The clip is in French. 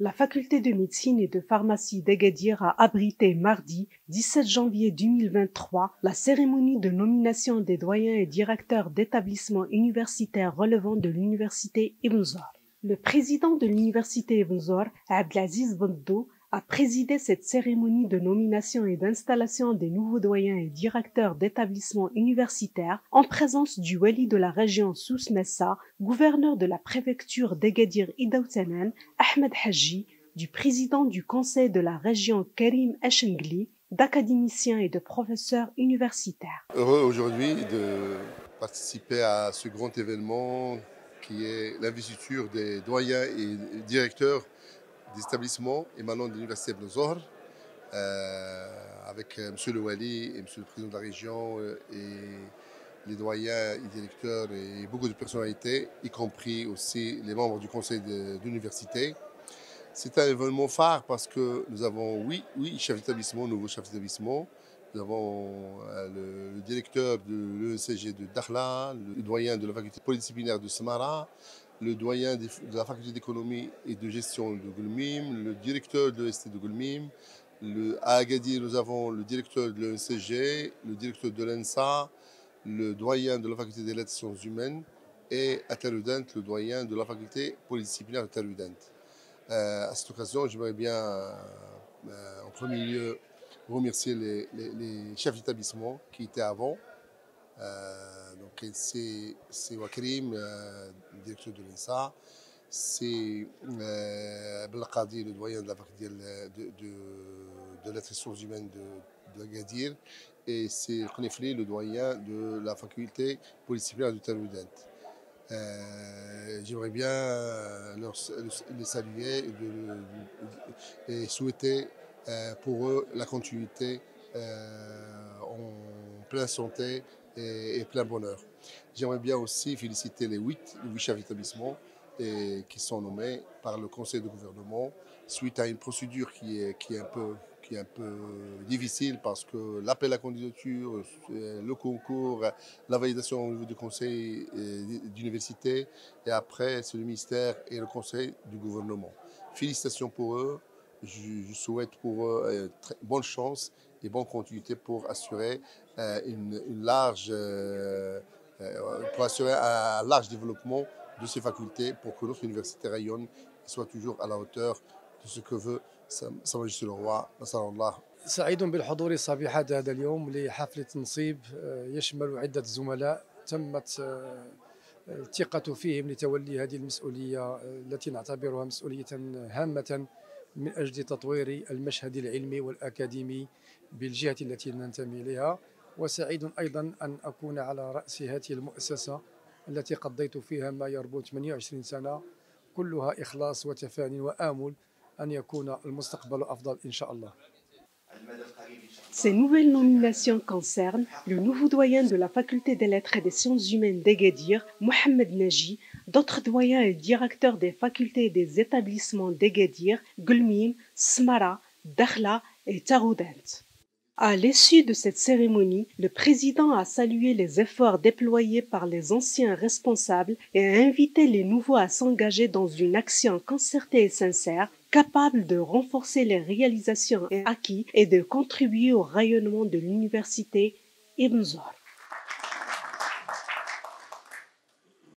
La faculté de médecine et de pharmacie d'Agadir a abrité mardi 17 janvier 2023 la cérémonie de nomination des doyens et directeurs d'établissements universitaires relevant de l'université Ibn Zor. Le président de l'université Ibn Zor, Abdelaziz Bendou, a présidé cette cérémonie de nomination et d'installation des nouveaux doyens et directeurs d'établissements universitaires en présence du wali de la région Souss Messa, gouverneur de la préfecture d'Agadir Idaoutanen, Ahmed Haji, du président du conseil de la région Karim Echengli, d'académiciens et de professeurs universitaires. Heureux aujourd'hui de participer à ce grand événement qui est l'investiture des doyens et directeurs des établissements émanant de l'université Ibn Zor, avec M. le Wali et M. le président de la région et les doyens et directeurs et beaucoup de personnalités, y compris aussi les membres du conseil d'université. C'est un événement phare parce que nous avons, oui, chef d'établissement, nouveau chef d'établissement. Nous avons le directeur de l'ECG de Dakhla, le doyen de la faculté polydisciplinaire de Samara, le doyen de la faculté d'économie et de gestion de Goulmim, le directeur de l'EST de Goulmim. À Agadir, nous avons le directeur de l'ECG, le directeur de l'ENSA, le doyen de la faculté des lettres et sciences humaines et à Taroudant, le doyen de la faculté polydisciplinaire de Taroudant. À cette occasion, j'aimerais bien, en premier lieu, remercier les chefs d'établissement qui étaient avant. Donc c'est Wakrim, directeur de l'ENSA, c'est Belqadi, le doyen de la faculté de lettres et sciences humaines de Agadir, et c'est Khnefli, le doyen de la faculté polydisciplinaire de Taroudant. J'aimerais bien les saluer et souhaiter pour eux la continuité en pleine santé et plein bonheur. J'aimerais bien aussi féliciter les 8 chefs d'établissement qui sont nommés par le conseil de gouvernement suite à une procédure qui est un peu difficile parce que l'appel à candidature, le concours, la validation au niveau du conseil d'université et après c'est le ministère et le conseil du gouvernement. Félicitations pour eux, je souhaite pour eux bonne chance et bonne continuité pour assurer pour assurer un large développement de ces facultés pour que notre université rayonne et soit toujours à la hauteur de ce que veut Sa Majesté le Roi. نسأل الله. سعيد بالحضور صبيحة هذا اليوم لحفل تنصيب يشمل عدة زملاء تمت الثقة فيهم لتولي هذه المسؤولية التي نعتبرها مسؤولية هامة من أجل تطوير المشهد العلمي والأكاديمي بالجهة التي ننتمي إليها. وسعيد أيضا أن أكون على رأس هذه المؤسسة التي قضيت فيها ما يربو 28 سنة كلها إخلاص وتفاني وآمل أن يكون المستقبل أفضل إن شاء الله. Ces nouvelles nominations concernent le nouveau doyen de la faculté des lettres et des sciences humaines d'Agadir, Mohamed Naji, d'autres doyens et directeurs des facultés et des établissements d'Agadir, Goulmim, Smara, Dakhla et Taroudant. À l'issue de cette cérémonie, le président a salué les efforts déployés par les anciens responsables et a invité les nouveaux à s'engager dans une action concertée et sincère, capable de renforcer les réalisations et acquis et de contribuer au rayonnement de l'université Ibn Zor.